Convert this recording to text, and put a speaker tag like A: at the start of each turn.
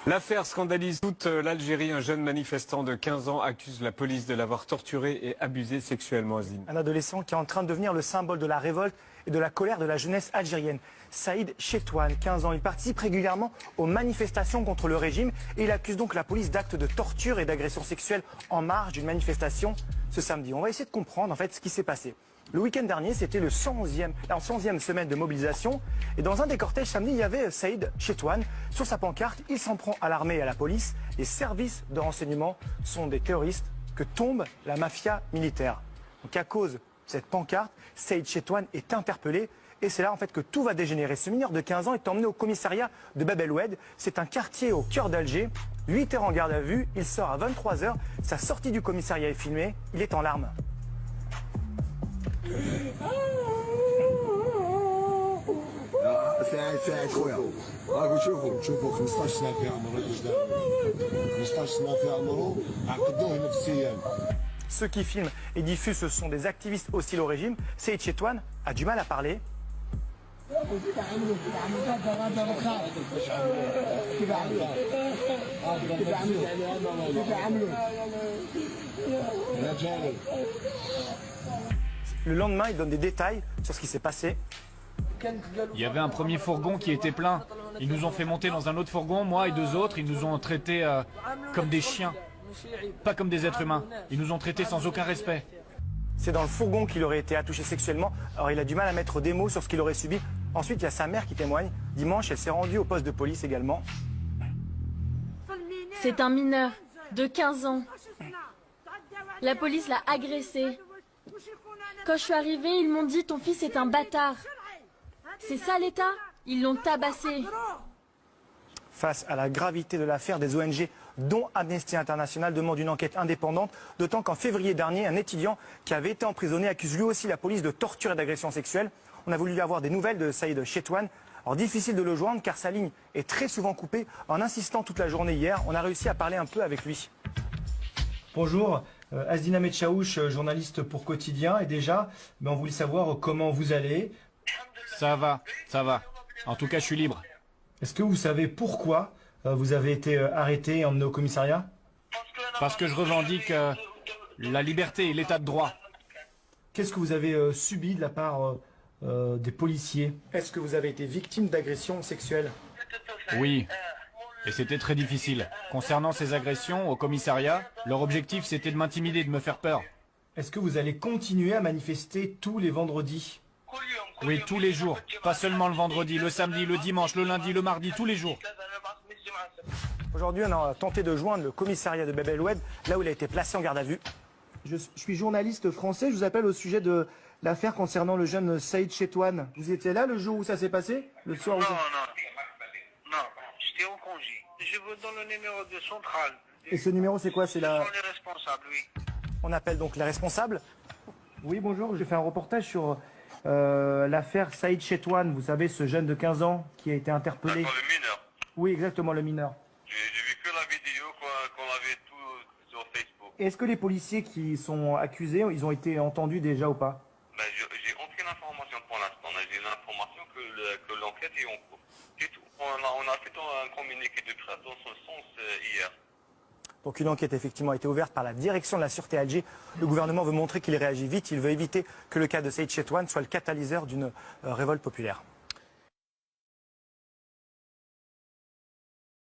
A: L'affaire scandalise toute l'Algérie. Un jeune manifestant de 15 ans accuse la police de l'avoir torturé et abusé sexuellement.
B: Un adolescent qui est en train de devenir le symbole de la révolte et de la colère de la jeunesse algérienne. Saïd Chetouane, 15 ans, il participe régulièrement aux manifestations contre le régime et il accuse donc la police d'actes de torture et d'agression sexuelle en marge d'une manifestation ce samedi. On va essayer de comprendre en fait ce qui s'est passé. Le week-end dernier, c'était la 111e semaine de mobilisation. Et dans un des cortèges samedi, il y avait Saïd Chetouane. Sur sa pancarte, il s'en prend à l'armée et à la police. Les services de renseignement sont des terroristes, que tombe la mafia militaire. Donc à cause de cette pancarte, Saïd Chetouane est interpellé. Et c'est là en fait que tout va dégénérer. Ce mineur de 15 ans est emmené au commissariat de Bab El Oued. C'est un quartier au cœur d'Alger. 8 heures en garde à vue. Il sort à 23 h. Sa sortie du commissariat est filmée. Il est en larmes.
C: ساعد خويا راكم شوفوا 15 سنه في عمره 15 سنه في عمره عقدوه نفسيا.
B: Ceux qui filment et diffusent, ce sont des activistes hostiles au régime. Saïd Chetouane a du mal à parler. Le lendemain, il donne des détails sur ce qui s'est passé.
D: Il y avait un premier fourgon qui était plein. Ils nous ont fait monter dans un autre fourgon, moi et deux autres. Ils nous ont traités comme des chiens, pas comme des êtres humains. Ils nous ont traités sans aucun respect.
B: C'est dans le fourgon qu'il aurait été attouché sexuellement. Alors il a du mal à mettre des mots sur ce qu'il aurait subi. Ensuite, il y a sa mère qui témoigne. Dimanche, elle s'est rendue au poste de police également.
E: C'est un mineur de 15 ans. La police l'a agressé. Quand je suis arrivée, ils m'ont dit « Ton fils est un bâtard ». C'est ça l'État? Ils l'ont tabassé.
B: Face à la gravité de l'affaire, des ONG, dont Amnesty International, demandent une enquête indépendante. D'autant qu'en février dernier, un étudiant qui avait été emprisonné accuse lui aussi la police de torture et d'agression sexuelle. On a voulu avoir des nouvelles de Saïd Chetouane. Alors difficile de le joindre car sa ligne est très souvent coupée. En insistant toute la journée hier, on a réussi à parler un peu avec lui. Bonjour, Asdin Ahmed Chaouch, journaliste pour Quotidien. Et déjà, on voulait savoir comment vous allez.
D: Ça va, ça va. En tout cas, je suis libre.
B: Est-ce que vous savez pourquoi vous avez été arrêté et emmené au commissariat?
D: Parce que je revendique la liberté et l'état de droit.
B: Qu'est-ce que vous avez subi de la part des policiers? Est-ce que vous avez été victime d'agressions sexuelles?
D: Oui, et c'était très difficile. Concernant ces agressions au commissariat, leur objectif c'était de m'intimider, de me faire peur.
B: Est-ce que vous allez continuer à manifester tous les vendredis?
D: Oui, tous les jours. Pas seulement le vendredi, le samedi, le dimanche, le lundi, le mardi, tous les jours.
B: Aujourd'hui, on a tenté de joindre le commissariat de Bab El Oued, là où il a été placé en garde à vue. Je suis journaliste français, je vous appelle au sujet de l'affaire concernant le jeune Saïd Chetouane. Vous étiez là le jour où ça s'est passé? Le soir où
F: Non, j'étais en congé. Je vous donne le numéro de centrale.
B: Et ce numéro, c'est quoi? C'est la...
F: Ce sont les responsables, oui.
B: On appelle donc les responsables. Oui, bonjour, j'ai fait un reportage sur l'affaire Saïd Chetouane. Vous savez, ce jeune de 15 ans qui a été interpellé.
F: D'accord, le mineur.
B: Oui, exactement, le mineur.
F: J'ai vu que la vidéo qu'on avait tout sur Facebook.
B: Est-ce que les policiers qui sont accusés, ils ont été entendus déjà ou pas?
F: Ben, j'ai aucune information pour l'instant. J'ai l'information que l'enquête est en cours. C'est tout. On a fait un communiqué de presse dans ce sens hier.
B: Donc une enquête effectivement a été ouverte par la direction de la Sûreté Alger. Le gouvernement veut montrer qu'il réagit vite. Il veut éviter que le cas de Saïd Chetouane soit le catalyseur d'une révolte populaire.